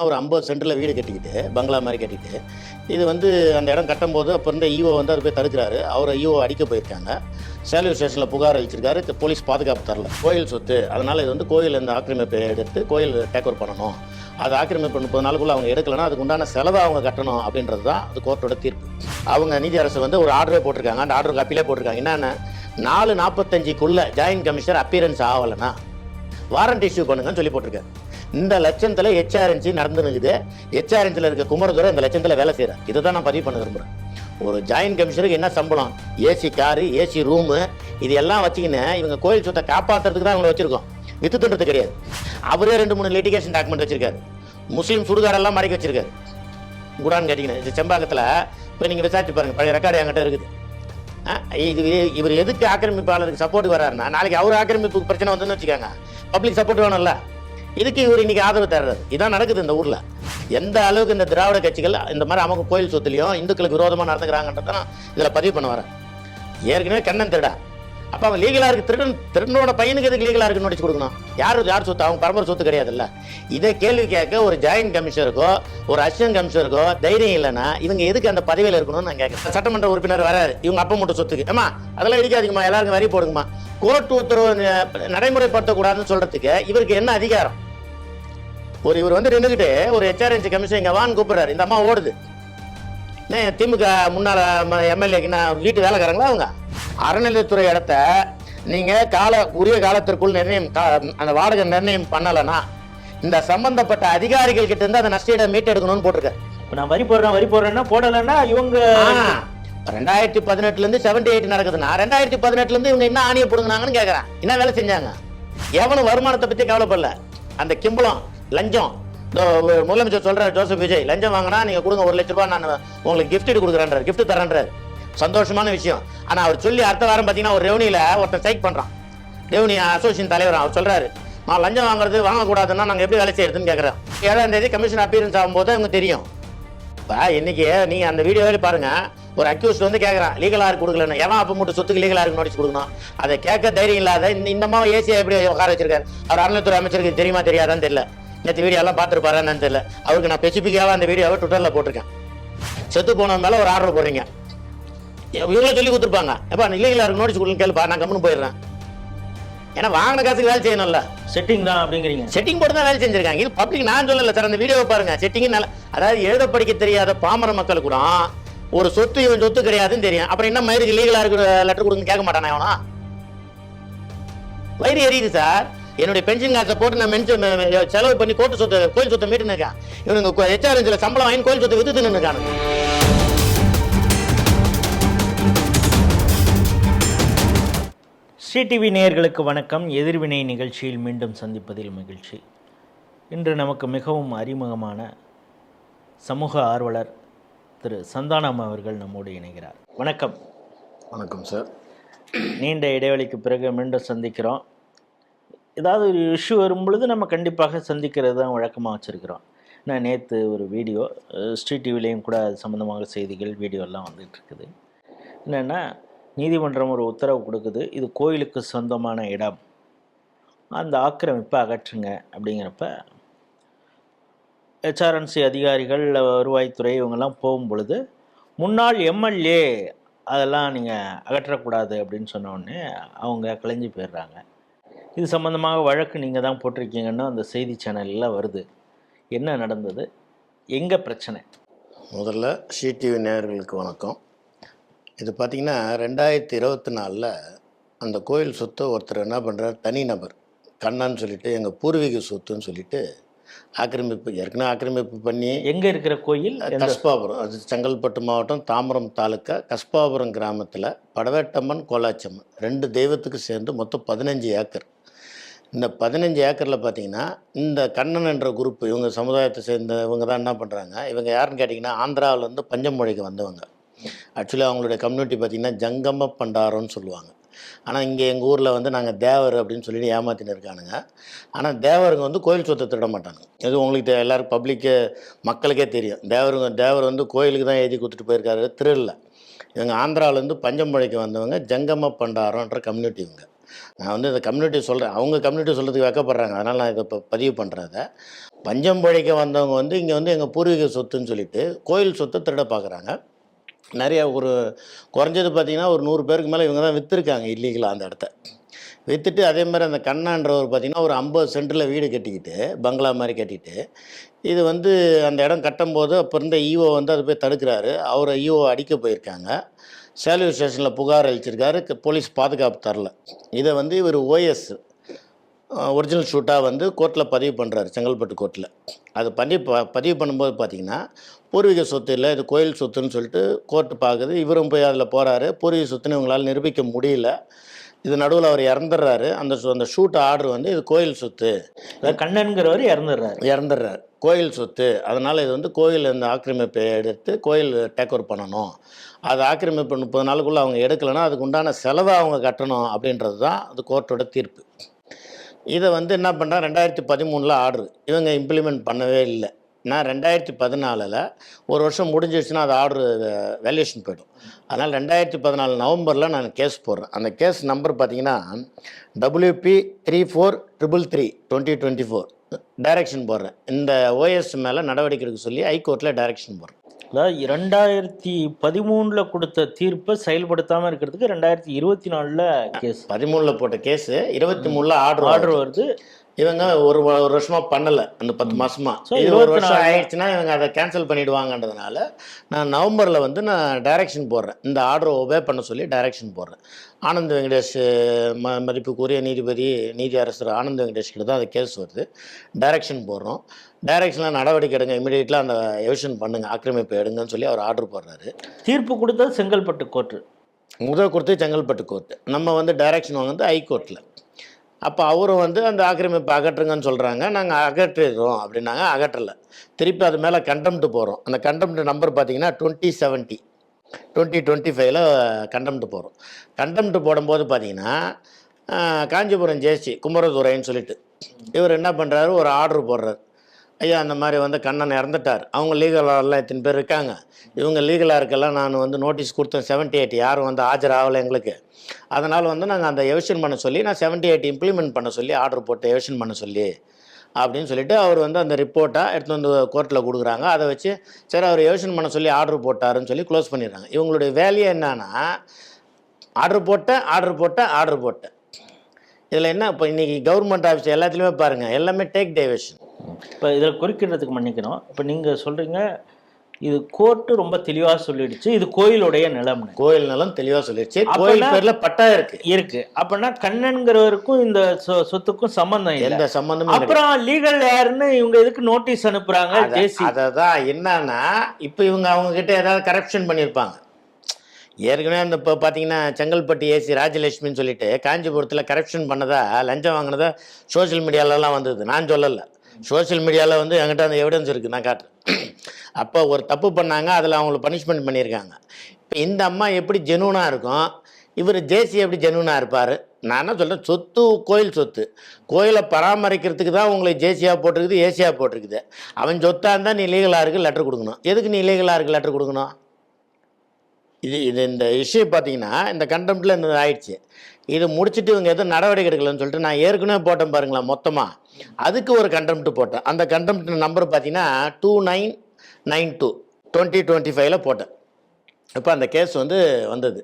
ஒரு 50 சென்டில் வீடு கட்டிக்கிட்டு பங்களா மாதிரி கட்டிட்டு இது வந்து அந்த இடம் கட்டும்போது அப்போ இருந்த ஈஓ வந்து அவர் போய் தடுக்கிறாரு. அவரை ஈஓ அடிக்க போயிருக்காங்க. சேலூர் ஸ்டேஷனில் புகார் அளிச்சிருக்காரு. போலீஸ் பாதுகாப்பு தரல. கோயில் சொத்து, அதனால் இது வந்து கோயில் இந்த ஆக்கிரமிப்பை எடுத்து கோயில் டேக் ஓவர் பண்ணணும். அது ஆக்கிரமிப்பு 30 நாளுக்குள்ளே அவங்க எடுக்கலைன்னா அதுக்கு உண்டான செலவை அவங்க கட்டணும் அப்படின்றது தான் அது கோர்ட்டோட தீர்ப்பு. அவங்க நீதி அரசு வந்து ஒரு ஆர்டரே போட்டிருக்காங்க. அந்த ஆர்டருக்கு அப்பீலே போட்டிருக்காங்க. என்னென்ன 4:45க்குள்ளே ஜாயின்ட் கமிஷனர் அப்பியரன்ஸ் ஆகலைன்னா வாரண்ட் இஷ்யூ பண்ணுங்கன்னு சொல்லி போட்டிருக்காரு. இந்த லட்சத்தில் ஹெச்ஆர்என்சி நடந்துனுக்குது. ஹெச்ஆர்என்சியில் இருக்க குமரதுரை இந்த லட்சத்தில் வேலை செய்கிறார். இதை தான் நான் பதிவு பண்ண விரும்புகிறேன். ஒரு ஜாயின்ட் கமிஷனருக்கு என்ன சம்பளம், ஏசி காரு, ஏசி ரூமு, இது எல்லாம் வச்சுக்கின்னு இவங்க கோயில் சொத்தை காப்பாற்றுறதுக்கு தான் இவங்களை வச்சுருக்கோம். வித்து தின்றது கிடையாது. அவரே 2-3 லிட்டிகேஷன் டாக்குமெண்ட் வச்சிருக்காரு. முஸ்லீம் சுடுகாடெல்லாம் மறைக்க வச்சிருக்காரு. குடான்னு கேட்டிங்கன்னா இது செம்பாக்கத்தில் இப்போ நீங்கள் விசாரிச்சு பாருங்கள், பழைய ரெக்கார்டு என்கிட்ட இருக்குது. இவர் எதுக்கு ஆக்கிரமிப்பாளருக்கு சப்போர்ட் வர்றாருன்னா, நாளைக்கு அவர் ஆக்கிரமிப்புக்கு பிரச்சனை வந்துன்னு வச்சுக்காங்க, பப்ளிக் சப்போர்ட் வேணும்ல. இதுக்கு இவர் இன்னைக்கு ஆதரவு தர்றாரு. இதான் நடக்குது இந்த ஊரில். எந்த அளவுக்கு இந்த திராவிட கட்சிகள் இந்த மாதிரி அவங்க கோயில் சொத்துலையும் இந்துக்களுக்கு விரோதமாக நடந்துக்கிறாங்கன்றத நான் இதில் பதிவு பண்ண வரேன். ஏற்கனவே கண்ணன் திருடா, அப்போ அவன் லீகலாக இருக்கு. திருடனோட பையனுக்கு எதுக்கு லீகலாக இருக்குன்னு நோட்டீஸ் கொடுக்கணும்? யார் சொத்து? அவங்க பரம்பரை சொத்து கிடையாதுல்ல. இதை கேள்வி கேட்க ஒரு ஜாயின்ட் கமிஷனருக்கோ ஒரு அசிஸ்டன்ட் கமிஷனருக்கோ தைரியம் இல்லைன்னா இவங்க எதுக்கு அந்த பதவியில் இருக்கணும்னு நான் கேட்குறேன். சட்டமன்ற உறுப்பினர் வராது, இவங்க அப்பா மட்டும் சொத்துக்கு ஏமா அதெல்லாம் இடிக்காதீங்கம்மா, எல்லாருக்கும் வரி போடுங்கம்மா, கோர்ட் உத்தரவு நடைமுறைப்படுத்தக்கூடாதுன்னு சொல்றதுக்கு இவருக்கு என்ன அதிகாரம்? இவர் வந்து நின்றுக்கிட்டு ஒரு ஹெச்ஆர்என்சி கமிஷன் இங்கே வான்னு கூப்பிடுறாரு. இந்த அம்மா ஓடுது. திமுக முன்னாள் எம்எல்ஏக்கு வீட்டு வேலைக்காரங்களா அவங்க? அறநிலையத்துறை இடத்த நீங்கள் உரிய காலத்திற்குள் அந்த வாடகை நிர்ணயம் பண்ணலைன்னா இந்த சம்பந்தப்பட்ட அதிகாரிகள் கிட்ட இருந்து அந்த நஷ்டீடை மீட்டெடுக்கணும்னு போட்டிருக்காரு. நான் வரி போடுறேன்னா போடலைன்னா இவங்க 2018 78 நடக்குதுன்னா 2018 இவங்க என்ன ஆணியை போடுங்கனாங்கன்னு கேட்குறேன். என்ன வேலை செஞ்சாங்க? எவனும் வருமானத்தை பற்றி கவலைப்படல. அந்த கிம்பளம் லஞ்சம், முதலமைச்சர் சொல்றாரு ஜோசப் விஜய், லஞ்சம் வாங்கினா நீங்க கொடுங்க 1 லட்ச ரூபாய், நான் உங்களுக்கு கிஃப்ட் கொடுக்குறேன்றார், கிஃப்ட் தரேன்றார். சந்தோஷமான விஷயம். ஆனா அவர் சொல்லி அடுத்த வாரம் பார்த்தீங்கன்னா ஒரு ரெவனியூல ஒருத்தன் ஸ்ட்ரைக் பண்றான். ரெவன்யூ அசோசியேஷன் தலைவர் அவர் சொல்றாரு, நான் லஞ்சம் வாங்குறது வாங்கக்கூடாதுன்னா நாங்கள் எப்படி வேலை செய்யறதுன்னு கேட்குறேன். 7ஆம் தேதி கமிஷன் அப்பியரன்ஸ் ஆகும்போது அவங்க தெரியும். இப்போ இன்னைக்கு நீங்க அந்த வீடியோவில் பாருங்க, ஒரு அக்யூஸ்ட் வந்து கேட்குறான் லீகலாக இருக்கு கொடுக்கலன்னு. எவன் அப்போ மட்டும் சொத்துக்கு லீகலாக இருக்கு நோட்டீஸ் கொடுக்கணும். அதை கேட்க தைரியம் இல்லாத இந்த ஏசியா எப்படி உட்கார வச்சிருக்காரு. அவர் அறநிலையத்துறை அமைச்சருக்கு தெரியுமா தெரியாதான்னு தெரியல. நேற்று வீடியோ எல்லாம் பார்த்துருப்பாரான்னு தெரியல. அவருக்கு நான் ஸ்பெசிஃபிக்காக அந்த வீடியோவை ட்விட்டரில் போட்டிருக்கேன். செத்து போன மேலே ஒரு ஆர்டர் போடுறீங்க, இவங்களே சொல்லி கொடுத்துருப்பாங்க. எப்பா இல்லீகலாக இருக்கு நோட்டீஸ் கொடுக்கணும் கேளுப்பா, நான் கம்முன்னு போயிடுறேன். ஏன்னா வாங்கின காசுக்கு வேலை செய்யணும்ல. செட்டிங் தான் அப்படிங்கிறீங்க. செட்டிங் போட்டு தான் வேலை செஞ்சிருக்காங்க. இது பப்ளிக் நான் சொல்லல சார். அந்த வீடியோவை பாருங்க. செட்டிங் அதாவது எழுத படிக்க தெரியாத பாமர மக்கள் கூட ஒரு சொத்து இவன் சொத்து கிடையாதுன்னு தெரியும். அப்புறம் என்ன மயிருக்கு லீகலா இருக்கிற லெட்டர் கொடுங்க கேட்க மாட்டானே அவனா? வயிறு எரியுது சார். என்னுடைய பென்ஷன் காசை போட்டு நான் செலவு பண்ணி கோட்டு சொத்து கோயில் சொத்தை மீட்டு இருக்கேன். இவனுங்க ஹெச்ஆர்என்சில சம்பளம் வாங்கி கோயில் சொத்தை வித்து நின்னுக்கானுங்க. ஸ்ரீ டிவி நேயர்களுக்கு வணக்கம். எதிர்வினை நிகழ்ச்சியில் மீண்டும் சந்திப்பதில் மகிழ்ச்சி. இன்று நமக்கு மிகவும் அறிமுகமான சமூக ஆர்வலர் திரு சந்தானம் அவர்கள் நம்மோடு இணைகிறார். வணக்கம். வணக்கம் சார். நீண்ட இடைவெளிக்கு பிறகு மீண்டும் சந்திக்கிறோம். ஏதாவது ஒரு இஷ்யூ வரும் பொழுது நம்ம கண்டிப்பாக சந்திக்கிறது தான் வழக்கமாக வச்சுருக்கிறோம். நான் நேற்று ஒரு வீடியோ ஸ்ரீ டிவிலையும் கூட அது சம்மந்தமாக செய்திகள் வீடியோலாம் வந்துகிட்ருக்குது. என்னென்னா, நீதிமன்றம் ஒரு உத்தரவு கொடுக்குது, இது கோயிலுக்கு சொந்தமான இடம், அந்த ஆக்கிரமிப்பை அகற்றுங்க அப்படிங்கிறப்ப ஹெச்ஆர்என்சி அதிகாரிகள் வருவாய்த்துறை இவங்கெல்லாம் போகும் பொழுது முன்னாள் எம்எல்ஏ அதெல்லாம் நீங்கள் அகற்றக்கூடாது அப்படின்னு சொன்னோடனே அவங்க கலைஞ்சு போயிடுறாங்க. இது சம்மந்தமாக வழக்கு நீங்கள் தான் போட்டிருக்கீங்கன்னு அந்த செய்தி சேனலில் வருது. என்ன நடந்தது? எங்கே பிரச்சனை? முதல்ல ஸ்ரீ டிவி நேயர்களுக்கு வணக்கம். இது பார்த்திங்கன்னா 2024 அந்த கோயில் சொத்தை ஒருத்தர் என்ன பண்ணுறார், தனிநபர் கண்ணான்னு சொல்லிட்டு எங்கள் பூர்வீக சொத்துன்னு சொல்லிட்டு ஆக்கிரமிப்பு ஏற்கனவே ஆக்கிரமிப்பு பண்ணி. எங்கே இருக்கிற கோயில்? கஸ்பாபுரம், அது செங்கல்பட்டு மாவட்டம் தாம்பரம் தாலுக்கா கஸ்பாபுரம் கிராமத்தில் படவேட்டம்மன் கோலாச்சம்மன் 2 தெய்வத்துக்கு சேர்ந்து மொத்தம் 15 ஏக்கர். இந்த 15 ஏக்கரில் பார்த்திங்கன்னா இந்த கண்ணன் என்ற குரூப் இவங்க சமுதாயத்தை சேர்ந்த இவங்க தான் என்ன பண்ணுறாங்க, இவங்க யாருன்னு கேட்டிங்கன்னா ஆந்திராவிலேருந்து பஞ்சமொழிக்கு வந்தவங்க. ஆக்சுவலி அவங்களுடைய கம்யூனிட்டி பார்த்திங்கன்னா ஜங்கம பண்டாரம்னு சொல்லுவாங்க. ஆனால் இங்கே எங்கள் ஊரில் வந்து நாங்கள் தேவர் அப்படின்னு சொல்லிட்டு ஏமாத்தின்னு இருக்கானுங்க. ஆனால் தேவருங்க வந்து கோயில் சொத்தை திருட மாட்டாங்க. இது உங்களுக்கு எல்லோரும் பப்ளிக்கு மக்களுக்கே தெரியும். தேவர் வந்து கோயிலுக்கு தான் எழுதி கொடுத்துட்டு போயிருக்காரு, திருடல. இவங்க ஆந்திராவிலேருந்து பஞ்சமொழிக்கு வந்தவங்க ஜங்கம பண்டாரம்ன்ற கம்யூனிட்டி இவங்க. நான் வந்து இந்த கம்யூனிட்டி சொல்கிறேன், அவங்க கம்யூனிட்டி சொல்கிறதுக்கு வெக்கப்படுறாங்க, அதனால் நான் இதை இப்போ பதிவு பண்ணுறத. பஞ்சம் பிழைக்க வந்தவங்க வந்து இங்கே வந்து எங்கள் பூர்வீக சொத்துன்னு சொல்லிட்டு கோயில் சொத்தை திருட பார்க்குறாங்க. நிறையா ஒரு குறைஞ்சது பார்த்தீங்கன்னா ஒரு 100 பேருக்கு மேலே இவங்க தான் விற்றுருக்காங்க இல்லீகலாக அந்த இடத்த. விற்றுட்டு அதே மாதிரி அந்த கண்ணான்றவர் பார்த்தீங்கன்னா ஒரு 50 சென்டில் வீடு கட்டிக்கிட்டு பங்களா மாதிரி கட்டிட்டு, இது வந்து அந்த இடம் கட்டும்போது அப்போ இருந்த ஈஓ வந்து அதை போய் தடுக்கிறாரு. அவரை ஈஓ அடிக்க போயிருக்காங்க. சேலூர் ஸ்டேஷனில் புகார் அளிச்சிருக்காரு. போலீஸ் பாதுகாப்பு தரல. இதை வந்து இவர் ஓஎஸ் ஒரிஜினல் ஷூட்டாக வந்து கோர்ட்டில் பதிவு பண்ணுறாரு, செங்கல்பட்டு கோர்ட்டில். அது பதிவு பண்ணும்போது பார்த்தீங்கன்னா பூர்வீக சொத்து இல்லை, இது கோயில் சொத்துன்னு சொல்லிட்டு கோர்ட்டு பார்க்குது. இவரும் போய் அதில் போகிறாரு. பூர்வீக சொத்துன்னு இவங்களால் நிரூபிக்க முடியல. இது நடுவில் அவர் இறந்துடுறாரு. அந்த ஷூட் ஆர்டர் வந்து இது கோயில் சொத்து, கண்ணன்கிறவர் இறந்துடுறாரு, கோயில் சொத்து, அதனால் இது வந்து கோயில் இந்த ஆக்கிரமிப்பை எடுத்து கோயில் டேக் ஓவர் பண்ணணும். அது ஆக்கிரமிப்பு 30 நாளுக்குள்ளே அவங்க எடுக்கலைன்னா அதுக்கு உண்டான செலவை அவங்க கட்டணும் அப்படின்றது தான் அது கோர்ட்டோட தீர்ப்பு. இதை வந்து என்ன பண்ணுறா 2013 ஆர்டர் இவங்க இம்ப்ளிமெண்ட் பண்ணவே இல்லை. நான் 2014 ஒரு வருஷம் முடிஞ்சிடுச்சுன்னா அது ஆர்டர் வேல்யூஷன் போய்டும். அதனால் 2014 நவம்பரில் நான் கேஸ் போடுறேன். அந்த கேஸ் நம்பர் பார்த்தீங்கன்னா WP3433/2024 டைரக்ஷன் போடுறேன். இந்த ஓஎஸ் மேலே நடவடிக்கை எடுக்க சொல்லி ஹைகோர்ட்டில் டைரக்ஷன் போடுறேன். அதாவது 2013 கொடுத்த தீர்ப்பை செயல்படுத்தாமல் இருக்கிறதுக்கு 2024 கேஸ், 13 போட்ட கேஸு 23 ஆர்டர் வருது. இவங்க ஒரு வருஷமாக பண்ணலை, அந்த 10 மாதமா. இது ஒரு வருஷம் ஆயிடுச்சுன்னா இவங்க அதை கேன்சல் பண்ணிவிடுவாங்கன்றதுனால நான் நவம்பரில் வந்து நான் டைரக்ஷன் போடுறேன். இந்த ஆர்டரை ஒபே பண்ண சொல்லி டைரக்ஷன் போடுறேன். ஆனந்த் வெங்கடேஷ் மதிப்புக்குரிய நீதி அரசர் ஆனந்த் வெங்கடேஷ் கிட்ட தான் அந்த கேஸ் வருது. டைரக்ஷன் போடுறோம். டைரக்ஷனில் நடவடிக்கை எடுங்க, இமீடியட்டாக அந்த எவிஷன் பண்ணுங்கள், ஆக்கிரமிப்பு எடுங்கன்னு சொல்லி அவர் ஆர்டர் போடுறாரு. தீர்ப்பு கொடுத்தது செங்கல்பட்டு கோர்ட்டு, முதல் கொடுத்து செங்கல்பட்டு கோர்ட்டு. நம்ம வந்து டைரக்ஷன் வாங்கினது ஹைகோர்ட்டில். அப்போ அவரும் வந்து அந்த ஆக்கிரமிப்பு அகற்றுங்கன்னு சொல்கிறாங்க. நாங்கள் அகற்றிடுறோம் அப்படின்னாங்க. அகற்றலை. திருப்பி அது மேலே கண்டெம்ட் போகிறோம். அந்த கண்டெம்ட் நம்பர் பார்த்தீங்கன்னா 2025 கண்டெம்ட் போகிறோம். கண்டெம்ட் போடும்போது பார்த்தீங்கன்னா காஞ்சிபுரம் ஜேசி குமரதுரைன்னு சொல்லிட்டு இவர் என்ன பண்ணுறாரு, ஒரு ஆர்டர் போடுறாரு. ஐயா அந்த மாதிரி வந்து கண்ணன் இறந்துட்டார், அவங்க லீகலாலாம் இத்தனை பேர் இருக்காங்க, இவங்க லீகலாக இருக்கலாம், நான் வந்து நோட்டீஸ் கொடுத்தேன் 78 யாரும் வந்து ஆஜராகலை எங்களுக்கு, அதனால் வந்து நாங்கள் அந்த எவிஷன் பண்ண சொல்லி நான் 78 இம்ப்ளிமெண்ட் பண்ண சொல்லி ஆர்டர் போட்டு எவிஷன் பண்ண சொல்லி அப்படின்னு சொல்லிட்டு அவர் வந்து அந்த ரிப்போர்ட்டாக எடுத்து வந்து கோர்ட்டில் கொடுக்குறாங்க. அதை வச்சு சரி அவர் எவிஷன் பண்ண சொல்லி ஆர்டர் போட்டாருன்னு சொல்லி க்ளோஸ் பண்ணிடுறாங்க. இவங்களுடைய வேலையை என்னன்னா ஆர்டர் போட்டேன். இதில் என்ன இப்போ இன்றைக்கி கவர்மெண்ட் ஆஃபீஸ் எல்லாத்துலேயுமே பாருங்கள், எல்லாமே டேக் டைவர்ஷன். இப்போ இதில் குறிக்கிறதுக்கு மன்னிக்கணும், இப்போ நீங்கள் சொல்கிறீங்க இது கோர்ட்டு ரொம்ப தெளிவாக சொல்லிடுச்சு, இது கோயிலுடைய நிலம்னு. கோயில் நிலம் தெளிவாக சொல்லிடுச்சு, கோயில் பேரில் பட்டா இருக்கு. அப்படின்னா கண்ணன்கிறவருக்கும் இந்த சொத்துக்கும் சம்மந்தம், எந்த சம்மந்தமும். அப்புறம் லீகல் யாருன்னு இவங்க எதுக்கு நோட்டீஸ் அனுப்புகிறாங்க? அதை தான் என்னன்னா இப்போ இவங்க அவங்கக்கிட்ட ஏதாவது கரப்ஷன் பண்ணியிருப்பாங்க. ஏற்கனவே அந்த இப்போ பார்த்தீங்கன்னா செங்கல்பட்டு ஏசி ராஜலட்சுமின்னு சொல்லிட்டு காஞ்சிபுரத்தில் கரப்ஷன் பண்ணதா, லஞ்சம் வாங்கினதா சோஷியல் மீடியாலலாம் வந்தது. நான் சொல்லலை, சோஷியல் மீடியாவில் வந்து என்கிட்ட அந்த எவிடன்ஸ் இருக்குது, நான் காட்டுறேன். அப்போ ஒரு தப்பு பண்ணாங்க, அதில் அவங்கள பனிஷ்மெண்ட் பண்ணியிருக்காங்க. இப்போ இந்த அம்மா எப்படி ஜெனூனாக இருக்கும், இவர் ஜேசி எப்படி ஜெனூனாக இருப்பார்? நான் என்ன சொல்கிறேன், சொத்து கோயில் சொத்து, கோயிலை பராமரிக்கிறதுக்கு தான் உங்களுக்கு ஜேசியாக போட்டிருக்குது, ஏசியாக போட்டிருக்குது. அவன் சொத்தாக இருந்தால் நீ லீகலாக இருக்குது லெட்டர் கொடுக்கணும். எதுக்கு நீ லீகலாக இருக்குது லெட்டர் கொடுக்கணும்? இந்த இஷ்யூ பார்த்தீங்கன்னா இந்த கண்டெம்ட்டில் இந்த ஆயிடுச்சு. இது முடிச்சுட்டு இவங்க எதுவும் நடவடிக்கை எடுக்கலன்னு சொல்லிட்டு நான் ஏற்கனவே போட்டேன் பாருங்களா மொத்தமாக, அதுக்கு ஒரு கண்டெம்ட் போட்டேன். அந்த கண்டெம்ட் நம்பர் பார்த்தீங்கன்னா 2992/2025 போட்டேன். இப்போ அந்த கேஸ் வந்து வந்தது.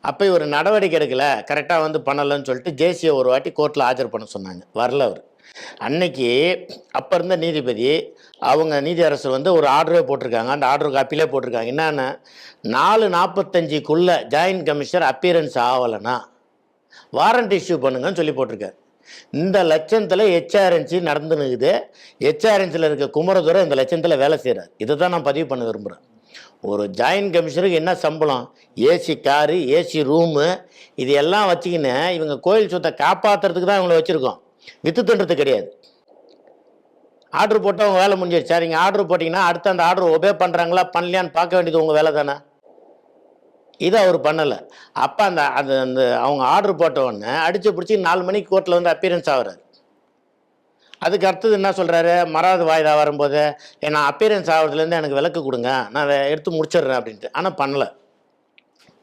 அப்போ இவர் நடவடிக்கை எடுக்கலை, கரெக்டாக வந்து பண்ணலைன்னு சொல்லிட்டு ஜேசியை ஒரு வாட்டி கோர்ட்டில் ஆஜர் பண்ண சொன்னாங்க, வரல அவர். அன்னைக்கு அப்போ இருந்த நீதிபதி அவங்க நீதி அரசர் வந்து ஒரு ஆர்டரே போட்டிருக்காங்க. அந்த ஆர்டர் காப்பிலே போட்டிருக்காங்க என்னென்ன, 4:45 ஜாயின்ட் கமிஷனர் அப்பியரன்ஸ் ஆகலைன்னா வாரண்ட் இஷ்யூ பண்ணுங்கன்னு சொல்லி போட்டிருக்காரு. இந்த லட்சத்தில் ஹெச்ஆர்என்சி நடந்துனுக்குது. ஹெச்ஆர்என்சியில் இருக்க குமரதுரை இந்த லட்சத்தில் வேலை செய்கிறார். இதை தான் நான் பதிவு பண்ண விரும்புகிறேன். ஒரு ஜாயின்ட் கமிஷனருக்கு என்ன சம்பளம், ஏசி காரு, ஏசி ரூமு, இது எல்லாம் வச்சுக்கின்னு இவங்க கோயில் சொத்தை காப்பாற்றுறதுக்கு தான் இவங்களை வச்சுருக்கோம், வித்து தண்டுறது கிடையாது. ஆர்டர் போட்டால் அவங்க வேலை முடிஞ்சிடுச்சா? நீங்கள் ஆர்டர் போட்டிங்கன்னா அடுத்து அந்த ஆர்டர் ஒபே பண்ணுறாங்களா பண்ணலையான்னு பார்க்க வேண்டியது உங்கள் வேலை தானே. இதை அவர் பண்ணலை. அப்போ அந்த அவங்க ஆர்டர் போட்ட உடனே அடித்து பிடிச்சி 4 மணிக்கு கோர்ட்டில் வந்து அப்பியரன்ஸ் ஆகிறாரு. அதுக்கு அடுத்தது என்ன சொல்கிறாரு, மறாவது வாய்தா வரும்போது நான் அப்பியரன்ஸ் ஆகிறதுலேருந்து எனக்கு விலக்கு கொடுங்க, நான் எடுத்து முடிச்சிடுறேன் அப்படின்ட்டு. ஆனால் பண்ணலை.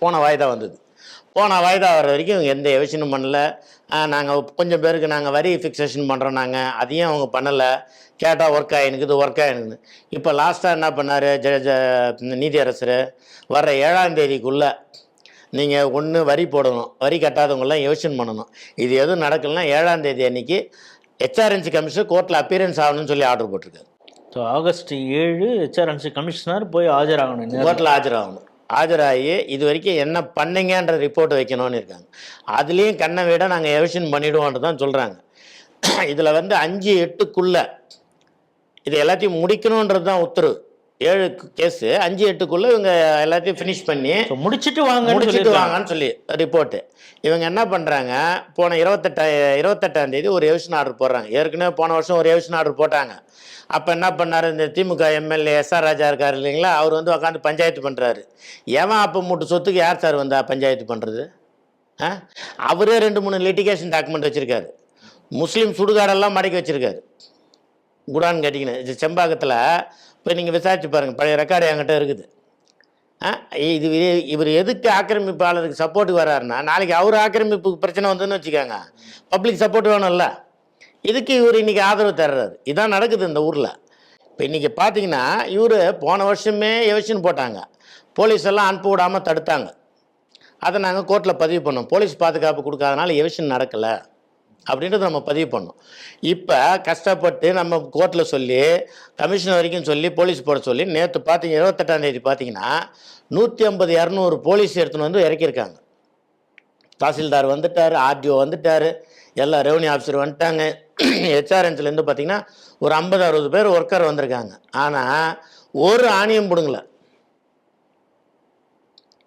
போன வாய்தா வந்தது. போன வாய்தா வர வரைக்கும் இவங்க எந்த எவிஷனும் பண்ணல. நாங்கள் கொஞ்சம் பேருக்கு நாங்கள் வரி ஃபிக்ஸேஷன் பண்ணுறோம், நாங்கள் அதையும் அவங்க பண்ணலை. கேட்டால் ஒர்க் ஆகினுக்குது ஒர்க் ஆகினுக்குது. இப்போ லாஸ்ட்டாக என்ன பண்ணார் நீதியரசர், வர்ற 7ஆம் தேதிக்குள்ளே நீங்கள் ஒன்று வரி போடணும், வரி கட்டாதவங்களாம் எவிஷன் பண்ணணும். இது எதுவும் நடக்கலைன்னா 7ஆம் தேதி அன்னைக்கு ஹெச்ஆர்என்சி கமிஷனர் கோர்ட்டில் அப்பியரன்ஸ் ஆகணும்னு சொல்லி ஆர்டர் போட்டிருக்காரு. ஸோ ஆகஸ்ட் 7 ஹெச்ஆர்என்சி கமிஷனர் போய் ஆஜராகணும், கோர்ட்டில் ஆஜராகணும். ஆஜராகி இது வரைக்கும் என்ன பண்ணீங்கன்ற ரிப்போர்ட் வைக்கணும்னு இருக்காங்க. அதுலேயும் கண்ணை விட நாங்கள் எவிஷன் பண்ணிவிடுவோன்ட்டு தான் சொல்கிறாங்க. இதில் வந்து 5-8க்குள்ளே இது எல்லாத்தையும் முடிக்கணுன்றது தான் உத்தரவு. 7 கேஸு 5-8க்குள்ளே இவங்க எல்லாத்தையும் ஃபினிஷ் பண்ணி முடிச்சுட்டு வாங்கன்னு சொல்லி ரிப்போர்ட்டு. இவங்க என்ன பண்ணுறாங்க, போன 28ஆம் தேதி ஒரு எவிஷன் ஆர்டர் போடுறாங்க. ஏற்கனவே போன வருஷம் ஒரு எவிஷன் ஆர்டர் போட்டாங்க. அப்போ என்ன பண்ணார், இந்த திமுக எம்எல்ஏ எஸ்ஆர் ராஜா இருக்கார் இல்லைங்களா, அவர் வந்து உட்காந்து பஞ்சாயத்து பண்ணுறாரு. ஏன் அப்போ மூட்டு சொத்துக்கு யார் சார் வந்தா பஞ்சாயத்து பண்ணுறது? அவரே 2-3 லிட்டிகேஷன் டாக்குமெண்ட் வச்சுருக்காரு. முஸ்லீம் சுடுகாடெல்லாம் மடக்கி வச்சுருக்காரு. குடான்னு கேட்டிங்கன்னா இது செம்பாக்கத்தில் இப்போ நீங்கள் விசாரிச்சு பாருங்கள், பழைய ரெக்கார்டு என்கிட்ட இருக்குது. இது இவர் எதுக்கு ஆக்கிரமிப்பாளருக்கு சப்போர்ட்டுக்கு வர்றாருன்னா, நாளைக்கு அவர் ஆக்கிரமிப்புக்கு பிரச்சனை வந்ததுன்னு வச்சுக்காங்க, பப்ளிக் சப்போர்ட் வேணும்ல. இதுக்கு இவர் இன்றைக்கி ஆதரவு தர்றாரு. இதான் நடக்குது இந்த ஊரில். இப்போ இன்றைக்கி பார்த்தீங்கன்னா இவர் போன வருஷமே எவிஷன் போட்டாங்க, போலீஸ் எல்லாம் அனுப்ப விடாமல் தடுத்தாங்க. அதை நாங்கள் கோர்ட்டில் பதிவு பண்ணோம். போலீஸ் பாதுகாப்பு கொடுக்காதனால எவிஷன் நடக்கலை அப்படின்றத நம்ம பதிவு பண்ணோம். இப்போ கஷ்டப்பட்டு நம்ம கோர்ட்டில் சொல்லி கமிஷனர் வரைக்கும் சொல்லி போலீஸ் போட சொல்லி நேற்று பார்த்தீங்க 28ஆம் தேதி பார்த்தீங்கன்னா 150-200 போலீஸ் எடுத்துன்னு வந்து இறக்கியிருக்காங்க. தாசில்தார் வந்துட்டார், ஆர்டிஓ வந்துட்டார், எல்லா ரெவன்யூ ஆஃபீஸர் வந்துட்டாங்க. ஹெச்ஆர்என்சிலேருந்து பார்த்தீங்கன்னா ஒரு 50-60 பேர் ஒர்க்கர் வந்திருக்காங்க. ஆனால் ஒரு ஆணியம் பிடுங்கலை.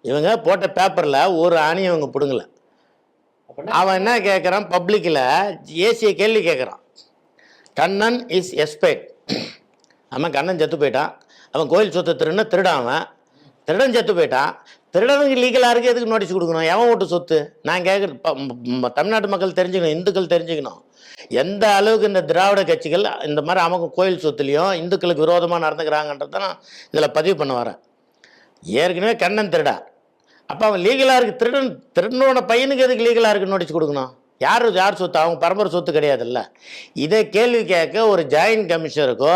இவங்க போட்ட பேப்பரில் ஒரு ஆணியம் இவங்க பிடுங்கலை. அவன் என்ன கேட்குறான், பப்ளிக்கில் ஏசியை கேள்வி கேட்குறான். கண்ணன் இஸ் எஸ்பேட். அவன் கண்ணன் செத்து போயிட்டான். அவன் கோயில் சொத்து திருடான். அவன் திருடன் செத்து போயிட்டான். திருடனுக்கு லீகலாக இருக்குது, எதுக்கு நோட்டீஸ் கொடுக்கணும்? எவன் ஓட்டு சொத்து? நான் கேட்குறேன், தமிழ்நாட்டு மக்கள் தெரிஞ்சுக்கணும், இந்துக்கள் தெரிஞ்சுக்கணும். எந்த அளவுக்கு இந்த திராவிட கட்சிகள் இந்த மாதிரி அவங்க கோயில் சொத்துலேயும் இந்துக்களுக்கு விரோதமாக நடந்துக்கிறாங்கன்றது தான் நான் இதில் பதிவு பண்ண வரேன். ஏற்கனவே கண்ணன் திருடா, அப்போ அவன் லீகலாக இருக்குது. திருடனோட பையனுக்கு எதுக்கு லீகலாக இருக்குது நோட்டீஸ் கொடுக்கணும்? யார் சொத்து? அவங்க பரம்பரை சொத்து கிடையாதுல்ல. இதை கேள்வி கேட்க ஒரு ஜாயின்ட் கமிஷனருக்கோ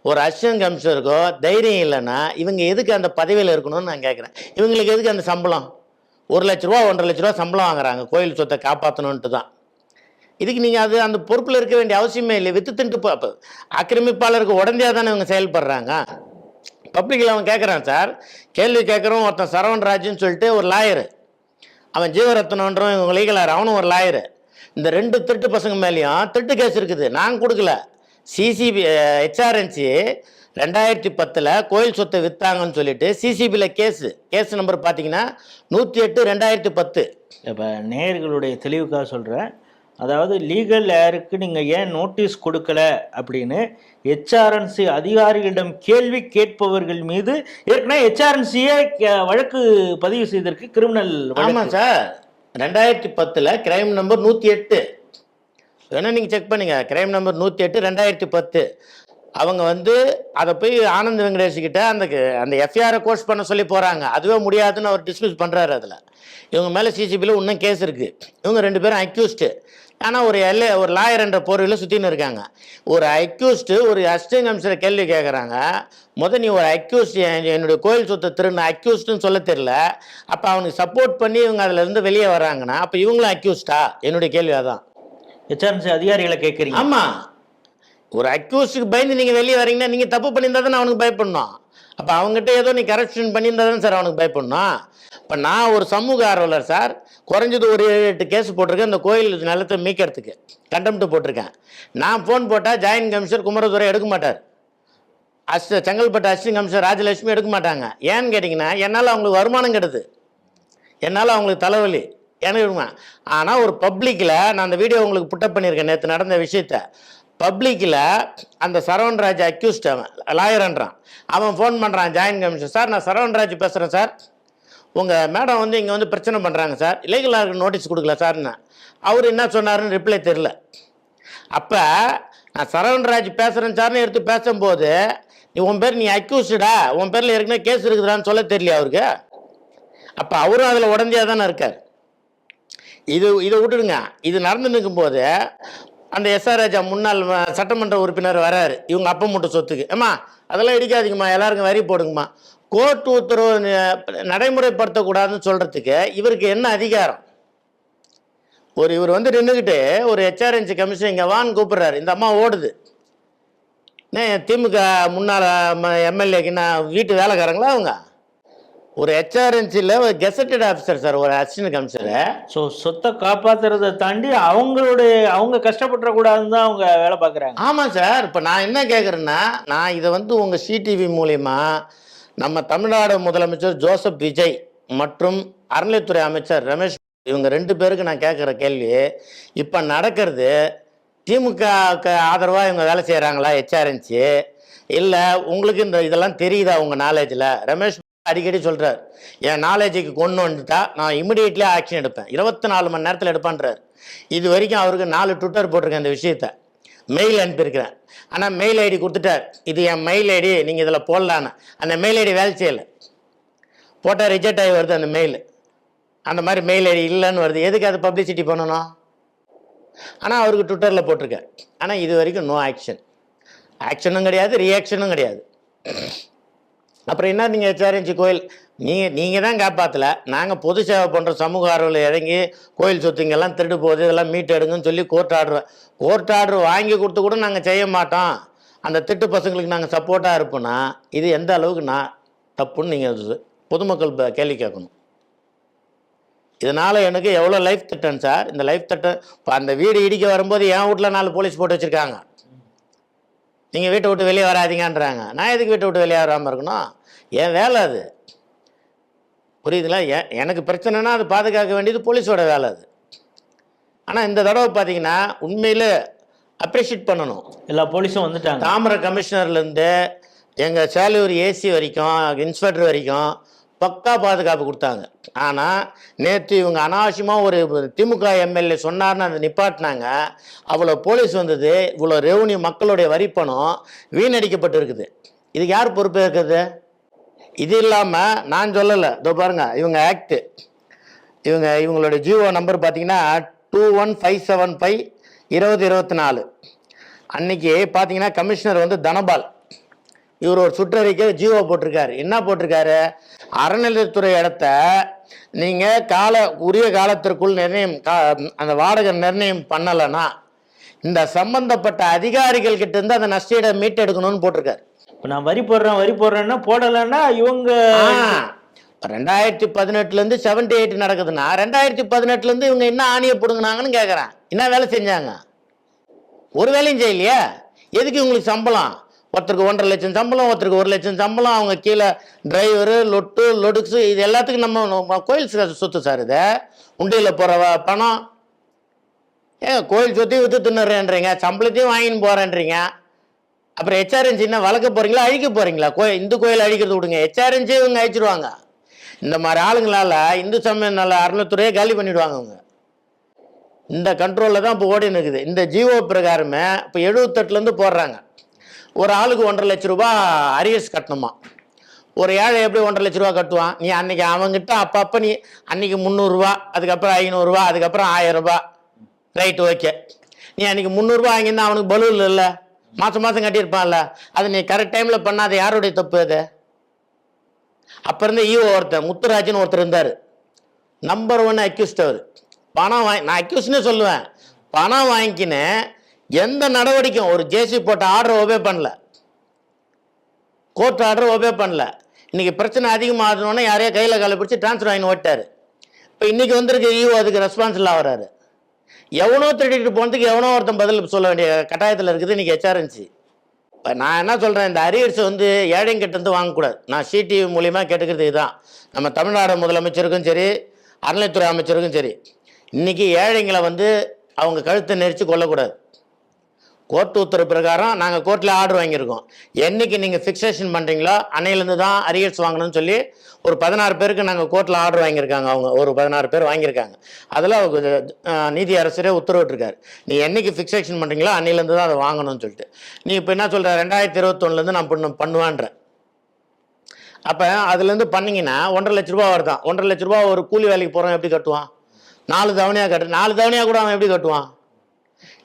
ஒரு அசிஸ்டன்ட் கமிஷனருக்கோ தைரியம் இல்லைன்னா இவங்க எதுக்கு அந்த பதவியில் இருக்கணும்னு நான் கேட்குறேன். இவங்களுக்கு எதுக்கு அந்த சம்பளம்? 1 லட்ச ரூபா 1.5 லட்ச ரூபா சம்பளம் வாங்குறாங்க கோயில் சொத்தை காப்பாற்றணுன்ட்டு தான். இதுக்கு நீங்கள் அந்த பொறுப்பில் இருக்க வேண்டிய அவசியமே இல்லை. வித்து தின்ட்டு ஆக்கிரமிப்பாளருக்கு உடந்தையாக தானே இவங்க செயல்படுறாங்க. பப்ளிக்கில் அவன் கேட்குறான் சார், கேள்வி கேட்குறோம். ஒருத்தன் சரவணராஜ்னு சொல்லிட்டு ஒரு லாயரு, அவன் ஜீவரத்னன்றவன் இவங்க லீகலார், அவனும் ஒரு லாயரு. இந்த 2 திருட்டு பசங்க மேலேயும் திருட்டு கேஸ் இருக்குது. நாங்கள் கொடுக்கல. சிசிபி ஹெச்ஆர்என்சி 2010 கோயில் சொத்தை விற்றாங்கன்னு சொல்லிட்டு சிசிபியில் கேஸ் நம்பர் பார்த்தீங்கன்னா 108/2010. இப்போ நேயர்களுடைய தெளிவுக்காக சொல்கிறேன். அதாவது லீகல் ஏருக்கு நீங்கள் ஏன் நோட்டீஸ் கொடுக்கல அப்படின்னு ஹெச்ஆர்என்சி அதிகாரிகளிடம் கேள்வி கேட்பவர்கள் மீது ஏற்கனவே ஹெச்ஆர்என்சியே வழக்கு பதிவு செய்திருக்கு, கிரிமினல். ஆமாம் சார், 2010 கிரைம் நம்பர் 108 வேணால் நீங்கள் செக் பண்ணுங்க. Crime number 108/2010. அவங்க அதை போய் ஆனந்த் வெங்கடேஷ்கிட்ட அந்த எஃப்ஐஆரை கோர்ஸ் பண்ண சொல்லி போகிறாங்க. அதுவே முடியாதுன்னு அவர் டிஸ்மிஸ் பண்ணுறாரு. அதில் இவங்க மேலே சிசிபியில் இன்னும் கேஸ் இருக்குது. இவங்க 2 பேரும் அக்யூஸ்டு. ஆனால் ஒரு லாயர் என்ற போர்வையில் சுற்றின்னு இருக்காங்க. ஒரு அக்யூஸ்டு ஒரு அசிஸ்டன்ட் கமிஷனர் கேள்வி கேட்குறாங்க. நீ ஒரு அக்யூஸ்ட், என்னுடைய கோயில் சொத்தை திருடின அக்யூஸ்டுன்னு சொல்ல தெரியல, அப்போ அவனுக்கு சப்போர்ட் பண்ணி இவங்க அதிலேருந்து வெளியே வராங்கன்னா அப்போ இவங்களும் அக்யூஸ்டா? என்னுடைய கேள்வி அதான். ஹெச்ஆர்என்சி அதிகாரிகளை கேட்குறீங்க? ஆமாம், ஒரு அக்யூஸ்டுக்கு பயந்து நீங்கள் வெளியே வரீங்கன்னா நீங்கள் தப்பு பண்ணியிருந்தா தானே அவனுக்கு பயப்படணும். அப்போ அவங்ககிட்ட ஏதோ நீ கரப்ஷன் பண்ணியிருந்தா தானே சார் அவனுக்கு பயப்படணும். இப்போ நான் ஒரு சமூக ஆர்வலர் சார், குறைஞ்சது ஒரு 7-8 கேஸ் போட்டிருக்கேன் இந்த கோயில் நிலத்தை மீட்கிறதுக்கு, கண்டெம்ட் போட்டிருக்கேன். நான் ஃபோன் போட்டால் ஜாயின்ட் கமிஷனர் குமரதுரை எடுக்க மாட்டார், செங்கல்பட்டு அசிஸ்டன்ட் கமிஷனர் ராஜலட்சுமி எடுக்க மாட்டாங்க. ஏன்னு கேட்டிங்கன்னா என்னால் அவங்களுக்கு வருமானம் கெடுது, என்னால் அவங்களுக்கு தலைவலி எனக்கு. ஆனால் ஒரு பப்ளிக்கில் நான் அந்த வீடியோ உங்களுக்கு புட்டப் பண்ணியிருக்கேன் நேற்று நடந்த விஷயத்த. பப்ளிக்கில் அந்த சரவணராஜ் அக்யூஸ்ட் அவன் லாயர்ன்றான். அவன் ஃபோன் பண்ணுறான் ஜாயின்ட் கமிஷனர், சார் நான் சரவணராஜ் பேசுகிறேன் சார், உங்கள் மேடம் இங்கே பிரச்சனை பண்ணுறாங்க சார், இல்லீகலாக நோட்டீஸ் கொடுக்கல சார்ன்னு. அவர் என்ன சொன்னாருன்னு ரிப்ளை தெரில. அப்போ நான் சரவணராஜ் பேசுகிறேன் சார்னு எடுத்து பேசும்போது நீ அக்யூஸ்டா, உன் பேரில் ஏற்கனவே கேஸ் இருக்குதான்னு சொல்ல தெரியல அவருக்கு. அப்போ அவரும் அதில் உடந்தையாக தானே இருக்கார். இதை விட்டுடுங்க. இது நடந்து நிற்கும்போது அந்த எஸ்ஆர் ராஜா முன்னாள் சட்டமன்ற உறுப்பினர் வராரு, இவங்க அப்பா மட்டும் சொத்துக்கு. ஏம்மா அதெல்லாம் இடிக்காதீங்கம்மா, எல்லாருக்கும் வரி போடுங்கம்மா. கோர்ட் உத்தரவு நடைமுறைப்படுத்தக்கூடாதுன்னு சொல்கிறதுக்கு இவருக்கு என்ன அதிகாரம்? இவர் வந்து நின்றுக்கிட்டு ஒரு ஹெச்ஆர்என்சி கமிஷன் இங்கே வான்னு கூப்பிட்றாரு, இந்த அம்மா ஓடுது. திமுக முன்னாள் எம்எல்ஏக்குன்னா வீட்டு வேலைக்காரங்களா அவங்க? ஒரு ஹெச்ஆர்என்சியில் ஒரு கெசட்டட் ஆஃபீஸர் சார், ஒரு அசிஸ்டன்ட் கமிஷனர். ஸோ சொத்தை காப்பாற்றுறதை தாண்டி அவங்க கஷ்டப்பட்டுறக்கூடாதுன்னு தான் அவங்க வேலை பார்க்குறாங்க. ஆமாம் சார். இப்போ நான் என்ன கேட்குறேன்னா, நான் இதை வந்து உங்கள் சிடிவி மூலிமா நம்ம தமிழ்நாடு முதலமைச்சர் ஜோசப் விஜய் மற்றும் அறநிலைத்துறை அமைச்சர் ரமேஷ், இவங்க 2 பேருக்கு நான் கேட்குற கேள்வி, இப்போ நடக்கிறது திமுகவுக்கு ஆதரவாக இவங்க வேலை செய்கிறாங்களா ஹெச்ஆர்என்சி, இல்லை உங்களுக்கு இதெல்லாம் தெரியுதா உங்கள் நாலேஜில்? ரமேஷ் அடிக்கடி சொல்கிறார், என் நாலேஜுக்கு கொண்டு வந்துட்டா நான் இமிடியேட்லி ஆக்ஷன் எடுப்பேன், 24 மணி நேரத்தில் எடுப்பான்றார். இது வரைக்கும் அவருக்கு 4 ட்விட்டர் போட்டிருக்கேன் இந்த விஷயத்த, மெயில் அனுப்பியிருக்கிறேன். ஆனால் மெயில் ஐடி கொடுத்துட்டார், இது என் மெயில் ஐடி, நீங்கள் இதில் போடலான்னு. அந்த மெயில் ஐடி வேலை செய்யலை, போட்டால் ரிஜெக்ட் ஆகி வருது அந்த மெயில். அந்த மாதிரி மெயில் ஐடி இல்லைன்னு வருது. எதுக்கு அதை பப்ளிசிட்டி பண்ணணும்? ஆனால் அவருக்கு ட்விட்டரில் போட்டிருக்கேன். ஆனால் இது வரைக்கும் நோ ஆக்ஷனும் கிடையாது, ரியாக்ஷனும் கிடையாது. அப்புறம் என்ன நீங்கள் ஹெச்ஆர்என்சி கோயில் நீங்கள் தான் காப்பாற்றலை, நாங்கள் பொது சேவை பண்ணுற சமூக ஆர்வலில் இறங்கி கோயில் சொத்துங்கெல்லாம் திருடு போகுது, இதெல்லாம் மீட்டு எடுங்கன்னு சொல்லி கோர்ட் ஆர்டர் வாங்கி கொடுத்து கூட நாங்கள் செய்ய மாட்டோம், அந்த திட்டு பசங்களுக்கு நாங்கள் சப்போர்ட்டாக இருப்போம்னா இது எந்த அளவுக்கு தப்புன்னு நீங்கள் பொதுமக்கள் கேள்வி கேட்கணும். இதனால் எனக்கு எவ்வளோ லைஃப் திட்டம் சார். இந்த லைஃப் திட்டம் இப்போ அந்த வீடு இடிக்க வரும்போது என் வீட்டில் 4 போலீஸ் போட்டு வச்சுருக்காங்க, நீங்கள் வீட்டை விட்டு வெளியே வராதிங்கன்றாங்க. நான் எதுக்கு வீட்டை விட்டு வெளியே வராமல் இருக்கணும்? என் வேலை அது, புரியுதுங்களா? எனக்கு பிரச்சனைனா அது பாதுகாக்க வேண்டியது போலீஸோட வேலை அது. ஆனால் இந்த தடவை பார்த்தீங்கன்னா உண்மையில் அப்ரிஷியேட் பண்ணணும், எல்லா போலீஸும் வந்துட்டாங்க. தாமரை கமிஷனர்லேருந்து எங்கள் சேலூர் ஏசி வரைக்கும் இன்ஸ்பெக்டர் வரைக்கும் பக்கா பாதுகாப்பு கொடுத்தாங்க. ஆனால் நேற்று இவங்க அனாவசியமாக ஒரு திமுக எம்எல்ஏ சொன்னார்னு அதை நிப்பாட்டினாங்க. அவ்வளோ போலீஸ் வந்தது, இவ்வளோ ரெவன்யூ மக்களுடைய வரிப்பணம் வீணடிக்கப்பட்டு இருக்குது. இதுக்கு யார் பொறுப்பு இருக்குது? இது இல்லாமல் நான் சொல்லலை, இதோ பாருங்கள் இவங்க ஆக்டு, இவங்களோட ஜிஓ நம்பர் பார்த்தீங்கன்னா 21575/2024. அன்னைக்கு பார்த்தீங்கன்னா கமிஷனர் வந்து தனபால், இவர் ஒரு சுற்றறிக்கை ஜிஓ போட்டிருக்காரு. என்ன போட்டிருக்காரு? அறநிலையத்துறை இடத்த நீங்கள் உரிய காலத்திற்குள் அந்த வாடகை நிர்ணயம் பண்ணலைன்னா இந்த சம்பந்தப்பட்ட அதிகாரிகள் கிட்ட இருந்து அந்த நஷ்டீடை மீட்டெடுக்கணும்னு போட்டிருக்காரு. இப்போ நான் வரி போடுறேன்னா போடலைன்னா இவங்க 2018 78 நடக்குதுன்னா 2018 இவங்க என்ன ஆணியை பிடுங்கினாங்கன்னு கேட்குறேன். என்ன வேலை செஞ்சாங்க? ஒரு வேலையும் செய்யலையா? எதுக்கு உங்களுக்கு சம்பளம்? ஒருத்தருக்கு 1.5 லட்சம் சம்பளம், ஒருத்தருக்கு 1 லட்சம் சம்பளம், அவங்க கீழே டிரைவரு, லொடுக்ஸு, இது எல்லாத்துக்கும் நம்ம கோயில் சொத்து சார். இது உண்டியில் போகிற பணம். கோயில் சொத்தையும் விற்று தின்னுறேன்றீங்க, சம்பளத்தையும் வாங்கின்னு போகிறேன்றீங்க. அப்புறம் ஹெச்ஆர்என்சி என்ன வளர்க்க போகிறீங்களா, அழிக்க போகிறீங்களா? இந்து கோயில் அழிக்கிறது விடுங்க, ஹெச்ஆர்என்சி இவங்க அழிச்சிருவாங்க. இந்த மாதிரி ஆளுங்களால் இந்து சமய நல்ல அறநிலைத்துறையே காலி பண்ணிவிடுவாங்க அவங்க. இந்த கண்ட்ரோலில் தான் இப்போ ஓடின்னு இருக்குது. இந்த ஜிஓ பிரகாரமே இப்போ 78 போடுறாங்க. ஒரு ஆளுக்கு 1.5 லட்ச ரூபா அரியர்ஸ் கட்டணுமா? ஒரு ஏழை எப்படி 1.5 லட்ச ரூபா கட்டுவான்? நீ அன்னைக்கு அவங்ககிட்ட அப்பப்போ நீ அன்னைக்கு 300 ரூபா, அதுக்கப்புறம் 500 ரூபா, அதுக்கப்புறம் 1000 ரூபா, ரைட்டு ஓகே. நீ அன்னைக்கு 300 ரூபா வாங்கியிருந்தா அவனுக்கு பலூல் இல்லை, மாதம் கட்டியிருப்பான்ல. அது நீ கரெக்ட் டைமில் பண்ணாத யாருடைய தப்பு அது? அப்போ இருந்த ஈஓ ஒருத்தர் முத்துராஜன் ஒருத்தர் இருந்தார், நம்பர் 1 அக்யூஸ்ட். அவர் பணம் நான் அக்யூஸ்னே சொல்லுவேன், பணம் வாங்கிக்கின்னு எந்த நடவடிக்கையும் ஒரு ஜேசி போட்ட ஆர்டர் ஒபே பண்ணல, கோர்ட் ஆர்டர் ஒபே பண்ணல. இன்னைக்கு பிரச்சனை அதிகமாகணுன்னா யாரையோ கையில் காலை பிடிச்சி டிரான்ஸ்ஃபர் வாங்கி ஓட்டார். இப்போ இன்னைக்கு வந்திருக்க ஈஓ அதுக்கு ரெஸ்பான்சிபிள் ஆகிறாரு. எவனோ திருடிட்டு போனதுக்கு எவனோ ஒருத்தன் பதில் சொல்ல வேண்டிய கட்டாயத்தில் இருக்குது இன்னைக்கு ஹெச்ஆர்என்சி. இப்போ நான் என்ன சொல்கிறேன், இந்த அரியர்ஸை வந்து ஏழைங்கிட்டேருந்து வாங்கக்கூடாது. நான் சிடிவி மூலியமாக கேட்டுக்கிறது இதுதான். நம்ம தமிழ்நாடு முதலமைச்சருக்கும் சரி, அறநிலைத்துறை அமைச்சருக்கும் சரி, இன்றைக்கி ஏழைங்களை வந்து அவங்க கழுத்தை நெரிச்சு கொள்ளக்கூடாது. கோர்ட் உத்தரவு பிரகாரம் நாங்கள் கோர்ட்டில் ஆர்டர் வாங்கியிருக்கோம். என்றைக்கு நீங்கள் ஃபிக்ஸேஷன் பண்ணுறீங்களோ அன்னையிலேருந்து தான் அரியர்ஸ் வாங்கணும்னு சொல்லி ஒரு 16 பேருக்கு நாங்கள் கோர்ட்டில் ஆர்டர் வாங்கியிருக்காங்க. அவங்க ஒரு 16 பேர் வாங்கியிருக்காங்க. அதில் நீதி அரசரே உத்தரவிட்டிருக்காரு, நீ என்றைக்கு ஃபிக்ஸேஷன் பண்ணுறீங்களோ அன்னையிலேருந்து தான் அதை வாங்கணும்னு சொல்லிட்டு. நீ இப்போ என்ன சொல்கிற, 2021 நான் பண்ணுவேன்ற. அப்போ அதுலேருந்து பண்ணிங்கன்னா 1.5 லட்ச ரூபா வருதான். 1.5 லட்ச ரூபா ஒரு கூலி வேலைக்கு போகிறோம் எப்படி கட்டுவான்? 4 தவணையாக கட்டு, 4 தவணையாக கூட அவன் எப்படி கட்டுவான்?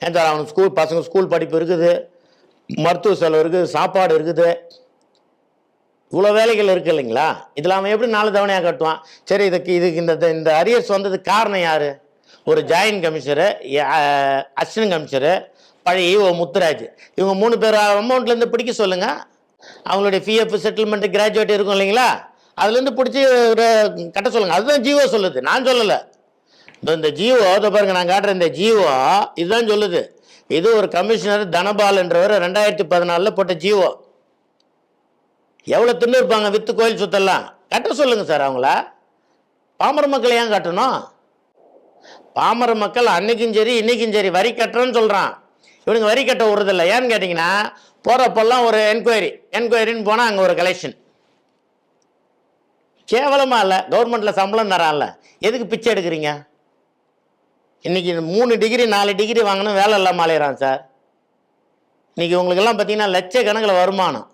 ஏன் சார் அவனுக்கு பசங்க ஸ்கூல் படிப்பு இருக்குது, மருத்துவ செலவு இருக்குது, சாப்பாடு இருக்குது, இவ்வளோ வேலைகள் இருக்குது இல்லைங்களா? இதில் அவன் எப்படி 4 தவணையாக கட்டுவான்? சரி, இதுக்கு இந்த அரியர்ஸ் வந்ததுக்கு காரணம் யார்? ஒரு ஜாயின்ட் கமிஷனரு, அசிஸ்டன்ட் கமிஷனரு, பழைய ஈஓ முத்துராஜ், இவங்க 3 பேர் அமௌண்ட்லேருந்து பிடிக்க சொல்லுங்கள். அவங்களுடைய பிஎஃப் செட்டில்மெண்ட்டு கிராஜுவேட் இருக்கும் இல்லைங்களா, அதுலேருந்து பிடிச்சி கட்ட சொல்லுங்கள். அதுதான் ஜிஓ சொல்லுது, நான் சொல்லலை. இந்த ஜிஓ அதை பாருங்க, நான் காட்டுறேன். இந்த ஜிஓ இதுதான் சொல்லுது. இது ஒரு கமிஷனர் தனபால் என்றவர் 2014 போட்ட ஜிஓ. எவ்வளோ தின்னு இருப்பாங்க வித்து கோயில் சொத்தெல்லாம். கட்ட சொல்லுங்க சார் அவங்கள. பாமர மக்கள் ஏன் கட்டணும்? பாமர மக்கள் அன்னைக்கும் சரி இன்னைக்கும் சரி வரி கட்டுறோன்னு சொல்கிறான். இவனுங்க வரி கட்ட விடுறதில்ல. ஏன்னு கேட்டிங்கன்னா, போகிறப்பெல்லாம் ஒரு என்கொயரின்னு போனால் அங்கே ஒரு கலெக்ஷன். கேவலமாக இல்லை? கவர்மெண்ட்டில் சம்பளம் தரான்ல, எதுக்கு பிச்சை எடுக்கிறீங்க? இன்றைக்கி 3 டிகிரி 4 டிகிரி வாங்கணும், வேலை இல்லாமல் அலையிறான் சார். இன்றைக்கி உங்களுக்கெல்லாம் பார்த்தீங்கன்னா லட்சக்கணக்கில் வருமானம்.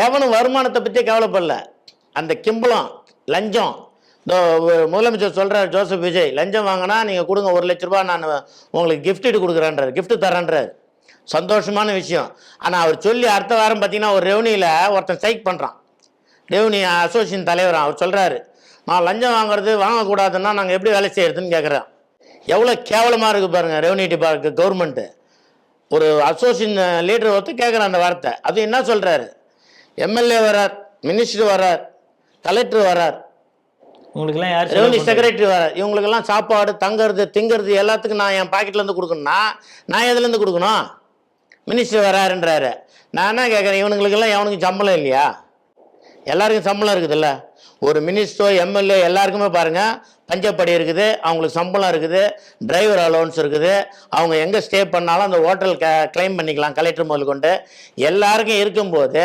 எவனும் வருமானத்தை பற்றி கவலைப்படல. அந்த கிம்பளம் லஞ்சம், இந்த முதலமைச்சர் சொல்கிறார் ஜோசப் விஜய், லஞ்சம் வாங்கினா நீங்கள் கொடுங்க 1 லட்ச ரூபா, நான் உங்களுக்கு கிஃப்ட் கொடுக்குறேன்றார், கிஃப்ட் தரேன்றார். சந்தோஷமான விஷயம். ஆனால் அவர் சொல்லி அடுத்த வாரம் பார்த்தீங்கன்னா ஒரு ரெவன்யூவில் ஒருத்தன் ஸ்ட்ரைக் பண்ணுறான். ரெவன்யூ அசோசியேஷன் தலைவர் அவர் சொல்கிறாரு, நான் லஞ்சம் வாங்கக்கூடாதுன்னா நாங்கள் எப்படி வேலை செய்யறதுன்னு கேட்குறேன். எவ்வளோ கேவலமாக இருக்குது பாருங்கள் ரெவன்யூ டிபார்ட்மெண்ட் கவர்மெண்ட்டு. ஒரு அசோசியேஷன் லீடர் ஒருத்தர் கேட்குறான் அந்த வார்த்தை. அது என்ன சொல்கிறாரு? எம்எல்ஏ வரார், மினிஸ்டர் வரார், கலெக்டர் வரார், உங்களுக்குலாம் யார் ரெவன்யூ செக்ரட்டரி வரார், இவங்களுக்கெல்லாம் சாப்பாடு தங்கிறது திங்கிறது எல்லாத்துக்கும் நான் என் பாக்கெட்லேருந்து கொடுக்கணும்னா நான் எதுலேருந்து கொடுக்கணும்? மினிஸ்டர் வராருன்றாரு. நான் என்ன கேட்குறேன், இவனுங்களுக்கெல்லாம் எவனுக்கு சம்பளம் இல்லையா? எல்லாருக்கும் சம்பளம் இருக்குதுல்ல. ஒரு மினிஸ்டர் எம்எல்ஏ எல்லாருக்குமே பாருங்கள் பஞ்சப்படி இருக்குது, அவங்களுக்கு சம்பளம் இருக்குது, டிரைவர் அலோவன்ஸ் இருக்குது, அவங்க எங்கே ஸ்டே பண்ணாலும் அந்த ஹோட்டல் கிளைம் பண்ணிக்கலாம் கலெக்டர் முதல் கொண்டு. எல்லாருக்கும் இருக்கும்போது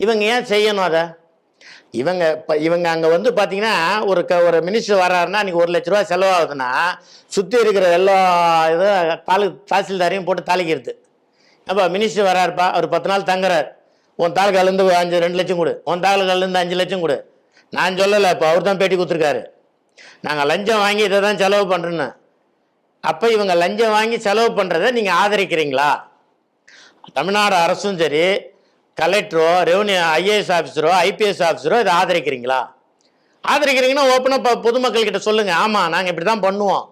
இவங்க ஏன் செய்யணும் அதை? இவங்க அங்கே வந்து பார்த்தீங்கன்னா ஒரு மினிஸ்டர் வர்றாருன்னா அன்றைக்கி 1 லட்ச ரூபா செலவாகுதுன்னா சுற்றி இருக்கிற எல்லா இதுவும் தாசில்தாரையும் போட்டு தாளிக்கிறது. அப்போ மினிஸ்டர் வராருப்பா, அவர் 10 நாள் தங்குறார், உன் தாலுக்காலேருந்து 2 லட்சம் கொடு, உன் தாலுக்காலேருந்து 5 லட்சம் கொடு. நான் சொல்லலை, இப்போ அவர் தான் பேட்டி கொடுத்துருக்காரு. நாங்கள் லஞ்சம் வாங்கி இதை தான் செலவு பண்ணுறேன்னு. அப்போ இவங்க லஞ்சம் வாங்கி செலவு பண்ணுறதை நீங்கள் ஆதரிக்கிறீங்களா? தமிழ்நாடு அரசும் சரி, கலெக்டரோ, ரெவன்யூ ஐஏஎஸ் ஆஃபீஸரோ, ஐபிஎஸ் ஆஃபீஸரோ இதை ஆதரிக்கிறீங்களா? ஆதரிக்கிறீங்கன்னா ஓப்பனாக பொதுமக்கள்கிட்ட சொல்லுங்கள், ஆமாம் நாங்கள் இப்படி தான் பண்ணுவோம்,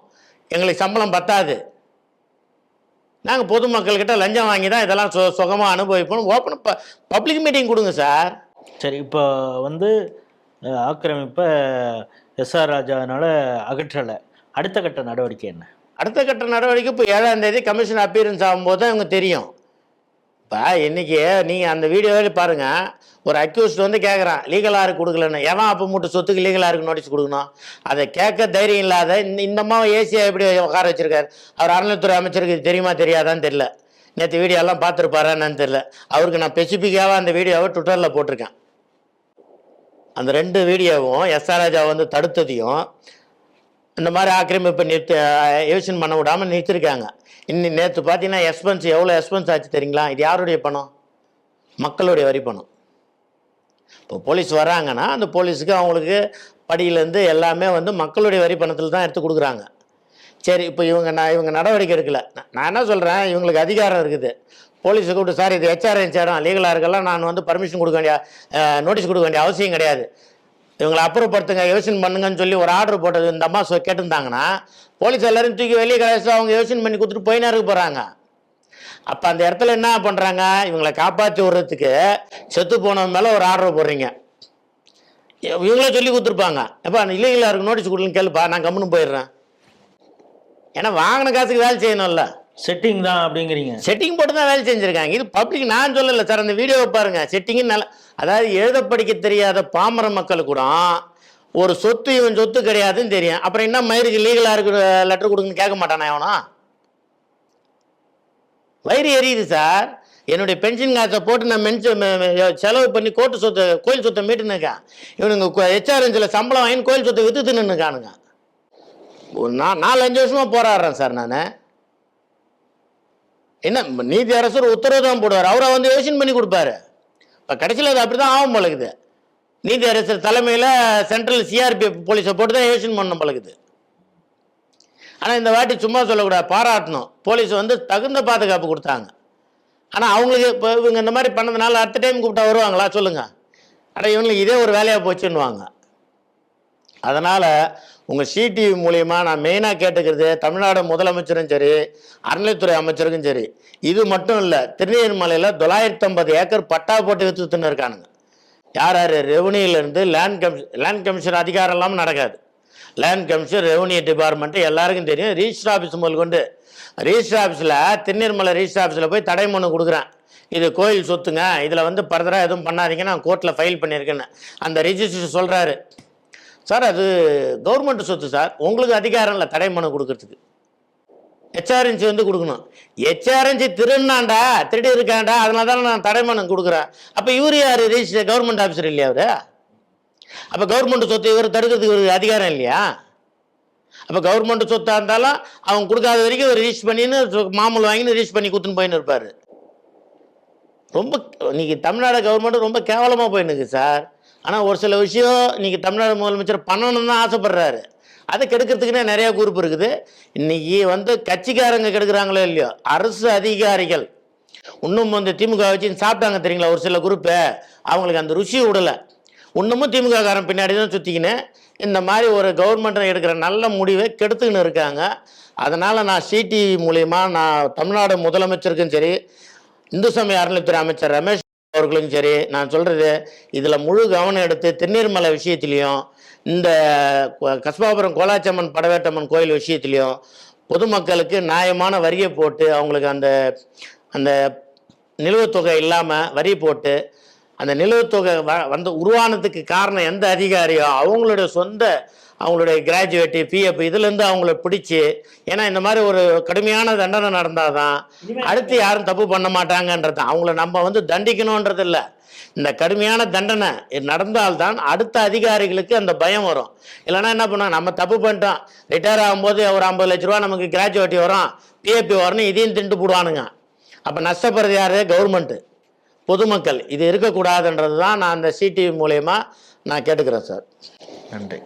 எங்களுக்கு சம்பளம் பத்தாது, நாங்கள் பொதுமக்கள்கிட்ட லஞ்சம் வாங்கி தான் இதெல்லாம் சுகமாக அனுபவிப்போம். ஓப்பனாக பப்ளிக் மீட்டிங் கொடுங்க சார். சரி, இப்போ வந்து ஆக்கிரமிப்பை எஸ்ஆர் ராஜாவினால அகற்றலை, அடுத்த கட்ட நடவடிக்கை என்ன? அடுத்த கட்ட நடவடிக்கை இப்போ 7ஆம் தேதி கமிஷன் அப்பியரன்ஸ் ஆகும்போது தான் இவங்க தெரியும். இப்போ இன்றைக்கி நீங்கள் அந்த வீடியோவில் பாருங்கள், ஒரு அக்யூஸ்ட் வந்து கேட்குறான் லீகலாருக்கு கொடுக்கலன்னு. எவன் அப்போ மூட்டு சொத்துக்கு லீகலாருக்கு நோட்டீஸ் கொடுக்கணும்? அதை கேட்க தைரியம் இல்லாத இந்தம்மா ஏசியா எப்படி உட்கார வச்சுருக்காரு? அவர் அறநிலைத்துறை அமைச்சருக்கு தெரியுமா தெரியாதான்னு தெரியல. நேற்று வீடியோலாம் பார்த்துருப்பாரான்னு தெரியல. அவருக்கு நான் ஸ்பெசிஃபிக்காக அந்த வீடியோவை ட்விட்டரில் போட்டிருக்கேன். அந்த 2 வீடியோவும் எஸ்ஆர் ராஜா வந்து தடுத்ததையும் இந்த மாதிரி ஆக்கிரமிப்பை எவிஷன் பண்ண விடாமல் நிறுத்திருக்காங்க. நேற்று பார்த்தீங்கன்னா எக்ஸ்பென்ஸ் எவ்வளோ எக்ஸ்பென்ஸ் ஆச்சு தெரியுங்களா? இது யாருடைய பணம்? மக்களுடைய வரி பணம். இப்போ போலீஸ் வராங்கன்னா அந்த போலீஸுக்கு அவங்களுக்கு படியிலேருந்து எல்லாமே வந்து மக்களுடைய வரி பணத்தில் தான் எடுத்து கொடுக்குறாங்க. சரி, இப்போ இவங்க நடவடிக்கை எடுக்கல. நான் என்ன சொல்கிறேன், இவங்களுக்கு அதிகாரம் இருக்குது. போலீஸை கூப்பிட்டு, சார் இது ஹெச்ஆர்என்சி இடம், லீகலாக இருக்கலாம், நான் வந்து பர்மிஷன் கொடுக்க வேண்டிய நோட்டீஸ் கொடுக்க வேண்டிய அவசியம் கிடையாது, இவங்களை அப்புறப்படுத்துங்க, எவிஷன் பண்ணுங்கன்னு சொல்லி ஒரு ஆர்டர் போட்டது இந்த அம்மா கேட்டிருந்தாங்கன்னா போலீஸ் எல்லாரும் தூக்கி வெளியே கடைசி அவங்க எவிஷன் பண்ணி கொடுத்துட்டு போயினா இருக்க போகிறாங்க. அப்போ அந்த இடத்துல என்ன பண்ணுறாங்க, இவங்களை காப்பாற்றி விடுறதுக்கு செத்து போனவங்க மேலே ஒரு ஆர்டர் போடுறீங்க. இவங்களே சொல்லி கொடுத்துருப்பாங்க, எப்போ இல்லீகலாக இருக்கு நோட்டீஸ் கொடுக்கலன்னு கேளுப்பா, நான் கம்முன்னு போயிடுறேன். ஏன்னா வாங்கின காசுக்கு வேலை செய்யணும்ல. செட்டிங் தான் அப்படிங்கிறீங்க. செட்டிங் போட்டு தான் வேலை செஞ்சுருக்காங்க. இது பப்ளிக், நான் சொல்லலை சார். அந்த வீடியோவை பாருங்கள். செட்டிங்கு நல்ல, அதாவது எழுத படிக்க தெரியாத பாமர மக்கள் கூட ஒரு சொத்து இவன் சொத்து கிடையாதுன்னு தெரியும். அப்புறம் என்ன மயிருக்கு லீகலாக இருக்கிற லெட்டர் கொடுக்குன்னு கேட்க மாட்டானா எவனா? வயிறு எரியுது சார். என்னுடைய பென்ஷன் காசை போட்டு நான் செலவு பண்ணி கோயில் சொத்தை மீட்டுனுக்கேன். இவனுங்க ஹெச்ஆர்என்சியில் சம்பளம் வாங்கி கோயில் சொத்தை விற்று தின்னுக்கானுங்க. நான் 4-5 வருஷமாக போராடுறேன் சார். நான் என்ன, நீதி அரசர் உத்தரவு தான் போடுவார், அவரை வந்து யோசனை பண்ணி கொடுப்பாரு. இப்போ கடைசியில் அது அப்படி தான் ஆகும் பழகுது. நீதி அரசர் தலைமையில் சென்ட்ரல் சிஆர்பிஎஃப் போலீஸை போட்டு தான் யோசனை பண்ண பழகுது. ஆனால் இந்த வாட்டி சும்மா சொல்லக்கூடாது, பாராட்டணும். போலீஸ் வந்து தகுந்த பாதுகாப்பு கொடுத்தாங்க. ஆனால் அவங்களுக்கு இப்போ இவங்க இந்த மாதிரி பண்ணதுனால அடுத்த டைம் கூப்பிட்டா வருவாங்களா சொல்லுங்கள்? ஆனால் இவங்களுக்கு இதே ஒரு வேலையாக போச்சுன்னுவாங்க. அதனால் உங்கள் சிடிவி மூலியமா நான் மெயினாக கேட்டுக்கிறது, தமிழ்நாடு முதலமைச்சரும் சரி, அறநிலைத்துறை அமைச்சருக்கும் சரி, இது மட்டும் இல்லை, திருநெல்வேலியில் 950 ஏக்கர் பட்டா போட்டு விற்றுத்துன்னு இருக்கானுங்க. யார் யார் ரெவன்யூலேருந்து லேண்ட் கமிஷன் அதிகாரம் இல்லாமல் நடக்காது. லேண்ட் கமிஷன், ரெவன்யூ டிபார்ட்மெண்ட்டு எல்லாருக்கும் தெரியும். ரிஜிஸ்டர் ஆஃபீஸ் முதல் கொண்டு ரிஜிஸ்டர் ஆஃபீஸில், திருநெல்வேலி ரிஜிஸ்டர் ஆஃபீஸில் போய் தடை மனு கொடுக்குறேன். இது கோயில் சொத்துங்க, இதில் வந்து ஃபர்தராக எதுவும் பண்ணாதீங்க, நான் கோர்ட்டில் ஃபைல் பண்ணியிருக்கேன்னு. அந்த ரிஜிஸ்டர் சொல்கிறாரு, சார் அது கவர்மெண்ட் சொத்து சார், உங்களுக்கு அதிகாரம் இல்லை தடை மனு கொடுக்கறதுக்கு. ஹெச்ஆர்என்சி வந்து கொடுக்கணும். ஹெச்ஆர்என்சி திருநாண்டா, திருடி இருக்காண்டா, அதனால தான் நான் தடை மனு கொடுக்குறேன். அப்போ இவர் யார்? ரிஜிஸ்டர் கவர்மெண்ட் ஆஃபீஸர் இல்லையா அவர்? அப்போ கவர்மெண்ட் சொத்து இவர் தடுக்கிறதுக்கு இவருக்கு அதிகாரம் இல்லையா? அப்போ கவர்மெண்ட் சொத்தாக இருந்தாலும் அவங்க கொடுக்காத வரைக்கும் இவர் ரிஜிஸ்டர் பண்ணின்னு மாமூல் வாங்கின்னு ரிஜிஸ்டர் பண்ணி கொடுத்துன்னு போயின்னு இருப்பார். ரொம்ப இன்னைக்கு தமிழ்நாடு கவர்மெண்ட் ரொம்ப கேவலமாக போயினுக்கு சார். ஆனால் ஒரு சில விஷயம் இன்னைக்கு தமிழ்நாடு முதலமைச்சர் பண்ணணும்னு தான் ஆசைப்படுறாரு. அதை கெடுக்கிறதுக்குன்னே நிறையா குரூப் இருக்குது. இன்னைக்கு வந்து கட்சிக்காரங்க கெடுக்கிறாங்களோ இல்லையோ, அரசு அதிகாரிகள் இன்னும் வந்து திமுக வச்சு சாப்பிட்டாங்க தெரியுங்களா ஒரு சில குரூப்பு, அவங்களுக்கு அந்த ருசி விடலை. இன்னமும் திமுக காரன் பின்னாடி தான் சுற்றிக்கின்னு இந்த மாதிரி ஒரு கவர்மெண்ட்டை எடுக்கிற நல்ல முடிவை கெடுத்துக்கின்னு இருக்காங்க. அதனால் நான் சிடிவி மூலிமா நான் தமிழ்நாடு முதலமைச்சருக்கும் சரி, இந்து சமய அறநிலைத்துறை அமைச்சர் ரமேஷ் அவர்களுக்கும் சரி நான் சொல்கிறது, இதில் முழு கவனம் எடுத்து திருநீர்மலை விஷயத்துலேயும், இந்த கஸ்பாபுரம் கோலாச்சம்மன் படவேட்டம்மன் கோயில் விஷயத்துலேயும் பொதுமக்களுக்கு நியாயமான வரியை போட்டு, அவங்களுக்கு அந்த அந்த நிலுவைத்தொகை இல்லாமல் வரி போட்டு, அந்த நிலுவைத்தொகை வந்து உருவானதுக்கு காரணம் எந்த அதிகாரியோ அவங்களுடைய சொந்த அவங்களுடைய கிராஜுவேட்டு பிஎஃப் இதுலேருந்து அவங்கள பிடிச்சி, ஏன்னா இந்த மாதிரி ஒரு கடுமையான தண்டனை நடந்தால் தான் அடுத்து யாரும் தப்பு பண்ண மாட்டாங்கன்றது. அவங்கள நம்ம வந்து தண்டிக்கணுன்றது இல்லை, இந்த கடுமையான தண்டனை நடந்தால்தான் அடுத்த அதிகாரிகளுக்கு அந்த பயம் வரும். இல்லைன்னா என்ன பண்ணுவாங்க, நம்ம தப்பு பண்ணிட்டோம், ரிட்டையர் ஆகும்போது ஒரு 50 லட்ச ரூபா நமக்கு கிராஜுவேட்டி வரும், பிஎஃபி வரணும், இதையும் திண்டு போடுவானுங்க. அப்போ நஷ்டப்படுறது யார்? கவர்மெண்ட்டு, பொதுமக்கள். இது இருக்கக்கூடாதுன்றது தான் நான் அந்த சிடிவி மூலயமா நான் கேட்டுக்கிறேன் சார். நன்றி.